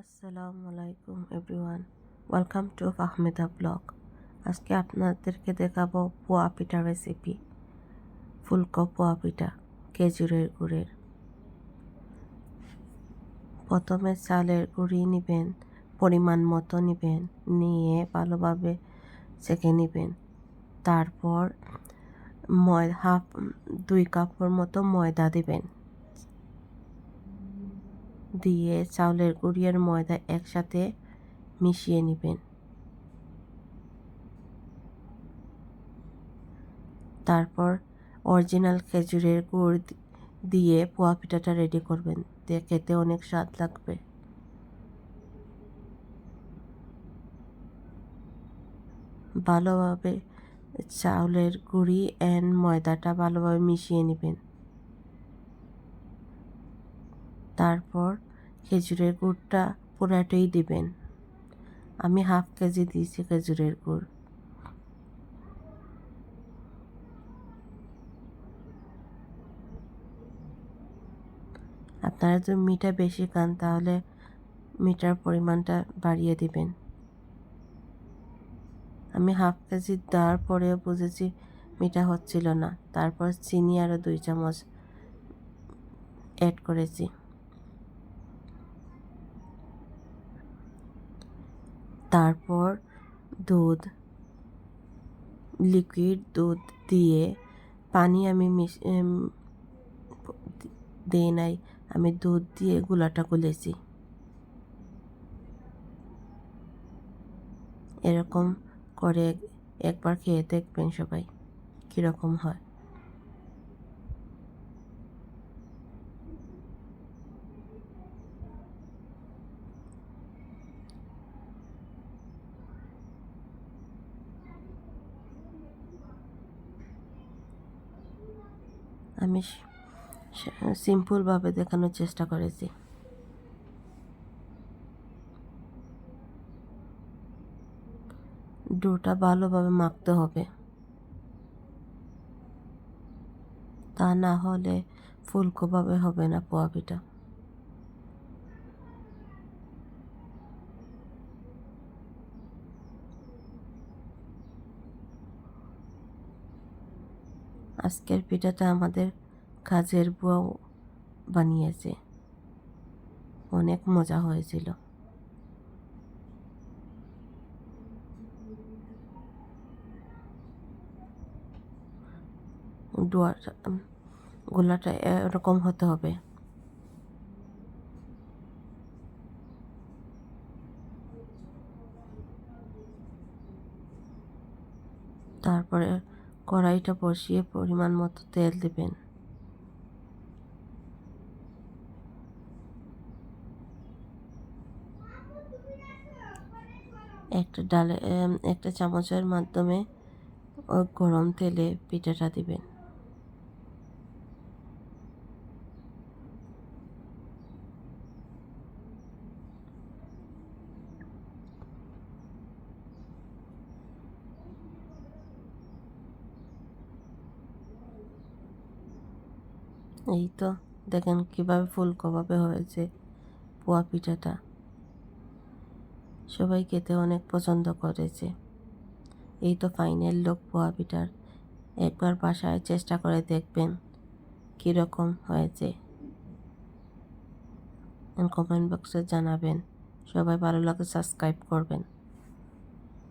আসসালামু আলাইকুম everyone, welcome to Fahmida blog. আজকে আপনাদেরকে দেখাবো পোয়া পিঠা রেসিপি। ফুলকো পোয়া পিঠা খেজুরের গুড়ের। প্রথমে চালের গুঁড়ি নেবেন, পরিমাণ মতো নেবেন, নিয়ে ভালোভাবে সেঁকে নেবেন। তারপর 2 কাপের মতো ময়দা দিবেন, দিয়ে চাউলের গুঁড়ি আর ময়দা একসাথে মিশিয়ে নেবেন। তারপর অরিজিনাল খেজুরের গুড় দিয়ে পোয়া পিঠাটা রেডি করবেন, দিয়ে খেতে অনেক স্বাদ লাগবে। ভালোভাবে চাউলের গুঁড়ি অ্যান্ড ময়দাটা ভালোভাবে মিশিয়ে নেবেন। তারপর খেজুরের গুড়টা পুরাটাই দিবেন। আমি 1/2 কেজি দিয়েছি খেজুরের গুড়। আপনারা যদি মিঠা বেশি খান তাহলে মিঠার পরিমাণটা বাড়িয়ে দিবেন। আমি 1/2 কেজি দেওয়ার পরেও বুঝেছি মিঠা হচ্ছিল না, তারপর চিনি আরও 2 চামচ অ্যাড করেছি। তারপর লিকুইড দুধ দিয়ে, পানি আমি দিই নাই, আমি দুধ দিয়ে গুলাটা গুলেছি। এরকম করে একবার খেয়ে দেখবেন সবাই কীরকম হয়। আমি সিম্পলভাবে দেখানোর চেষ্টা করেছি। ডোটা ভালোভাবে মাখতে হবে, তা না হলে ফুলকোভাবে হবে না পোয়া পিঠা। আজকের পিঠাটা আমাদের কাজের বুয়াও বানিয়েছে, অনেক মজা হয়েছিল। গোলাটা এরকম হতে হবে। তারপরে কড়াইটা বসিয়ে পরিমাণ মতো তেল দিবেন। একটা চামচের মাধ্যমে ওই গরম তেলে পিঠাটা দিবেন। এই তো দেখেন কীভাবে ফুলকোভাবে হয়েছে পোয়া পিঠাটা। সবাই খেতে অনেক পছন্দ করেছে। এই তো ফাইনাল লুক পোয়া পিঠার। একবার বাসায় চেষ্টা করে দেখবেন কীরকম হয়েছে, কমেন্ট বক্সে জানাবেন। সবাই ভালো লাগলে সাবস্ক্রাইব করবেন।